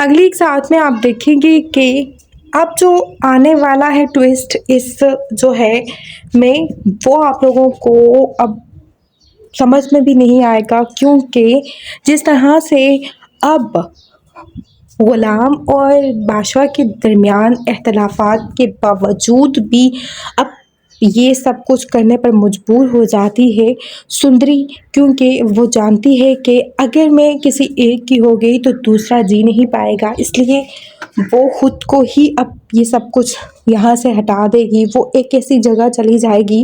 اگلی ایک ساتھ میں آپ دیکھیں گے کہ اب جو آنے والا ہے ٹویسٹ اس جو ہے میں وہ آپ لوگوں کو اب سمجھ میں بھی نہیں آئے گا، کیونکہ جس طرح سے اب غلام اور بادشاہ کے درمیان اختلافات کے باوجود بھی اب یہ سب کچھ کرنے پر مجبور ہو جاتی ہے سندری، کیونکہ وہ جانتی ہے کہ اگر میں کسی ایک کی ہو گئی تو دوسرا جی نہیں پائے گا، اس لیے وہ خود کو ہی اب یہ سب کچھ یہاں سے ہٹا دے گی۔ وہ ایک ایسی جگہ چلی جائے گی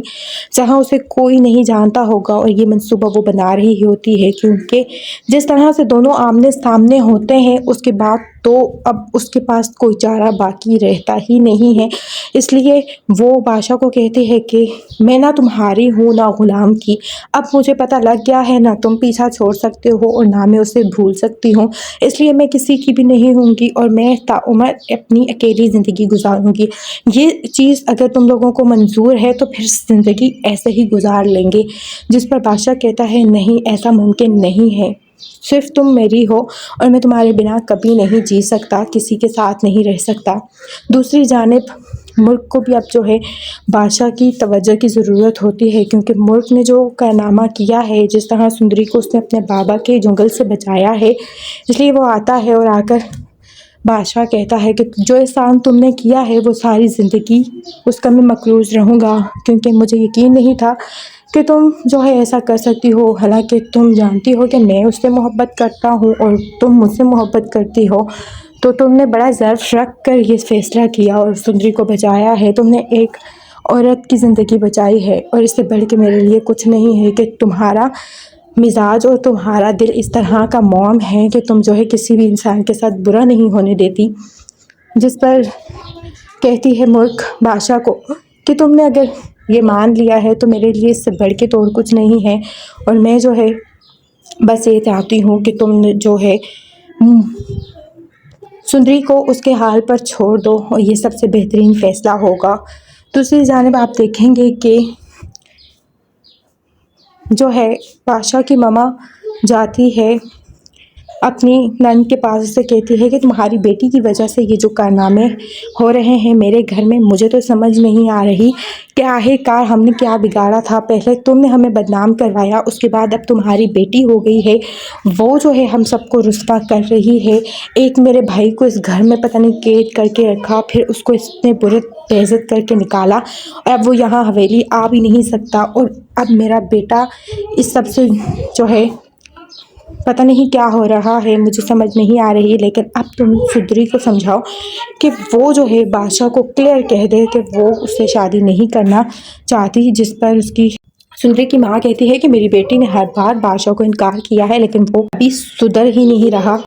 جہاں اسے کوئی نہیں جانتا ہوگا، اور یہ منصوبہ وہ بنا رہی ہوتی ہے، کیونکہ جس طرح سے دونوں آمنے سامنے ہوتے ہیں اس کے بعد تو اب اس کے پاس کوئی چارہ باقی رہتا ہی نہیں ہے۔ اس لیے وہ بادشاہ کو کہتے ہیں کہ میں نہ تمہاری ہوں نہ غلام کی، اب مجھے پتہ لگ گیا ہے نہ تم پیچھا چھوڑ سکتے ہو اور نہ میں اسے بھول سکتی ہوں، اس لیے میں کسی کی بھی نہیں ہوں گی اور میں تاعمر اپنی اکیلی زندگی گزاروں گی۔ یہ چیز اگر تم لوگوں کو منظور ہے تو پھر زندگی ایسے ہی گزار لیں گے، جس پر بادشاہ کہتا ہے نہیں، ایسا ممکن نہیں ہے، صرف تم میری ہو اور میں تمہارے بنا کبھی نہیں جی سکتا، کسی کے ساتھ نہیں رہ سکتا۔ دوسری جانب ملک کو بھی اب جو ہے بادشاہ کی توجہ کی ضرورت ہوتی ہے، کیونکہ ملک نے جو کارنامہ کیا ہے، جس طرح سندری کو اس نے اپنے بابا کے جنگل سے بچایا ہے، اس لیے وہ آتا ہے اور آ کر بادشاہ کہتا ہے کہ جو احسان تم نے کیا ہے وہ ساری زندگی اس کا میں مقروض رہوں گا، کیونکہ مجھے یقین نہیں تھا کہ تم جو ہے ایسا کر سکتی ہو، حالانکہ تم جانتی ہو کہ میں اس سے محبت کرتا ہوں اور تم مجھ سے محبت کرتی ہو، تو تم نے بڑا ظرف رکھ کر یہ فیصلہ کیا اور سندری کو بچایا ہے۔ تم نے ایک عورت کی زندگی بچائی ہے، اور اس سے بڑھ کے میرے لیے کچھ نہیں ہے کہ تمہارا مزاج اور تمہارا دل اس طرح کا موم ہے کہ تم جو ہے کسی بھی انسان کے ساتھ برا نہیں ہونے دیتی۔ جس پر کہتی ہے ملک بادشاہ کو کہ تم نے اگر یہ مان لیا ہے تو میرے لیے اس سے بڑھ کے تو اور کچھ نہیں ہے، اور میں جو ہے بس یہ چاہتی ہوں کہ تم جو ہے سندری کو اس کے حال پر چھوڑ دو، اور یہ سب سے بہترین فیصلہ ہوگا۔ دوسری جانب آپ دیکھیں گے کہ جو ہے بادشاہ کی ماما جاتی ہے اپنی نند کے پاس، اسے کہتی ہے کہ تمہاری بیٹی کی وجہ سے یہ جو کارنامے ہو رہے ہیں میرے گھر میں، مجھے تو سمجھ نہیں آ رہی کہ آخر کار ہم نے کیا بگاڑا تھا۔ پہلے تم نے ہمیں بدنام کروایا، اس کے بعد اب تمہاری بیٹی ہو گئی ہے، وہ جو ہے ہم سب کو رسوا کر رہی ہے۔ ایک میرے بھائی کو اس گھر میں پتہ نہیں قید کر کے رکھا، پھر اس کو اتنے برے بے عزت کر کے نکالا، اور اب وہ یہاں حویلی آ بھی نہیں سکتا، اور اب میرا بیٹا اس سب سے جو ہے پتہ نہیں کیا ہو رہا ہے، مجھے سمجھ نہیں آ رہی۔ لیکن اب تم سندری کو سمجھاؤ کہ وہ جو ہے بادشاہ کو کلیئر کہہ دے کہ وہ اس سے شادی نہیں کرنا چاہتی، جس پر اس کی سندری کی ماں کہتی ہے کہ میری بیٹی نے ہر بار بادشاہ کو انکار کیا ہے، لیکن وہ ابھی سدھر ہی نہیں رہا۔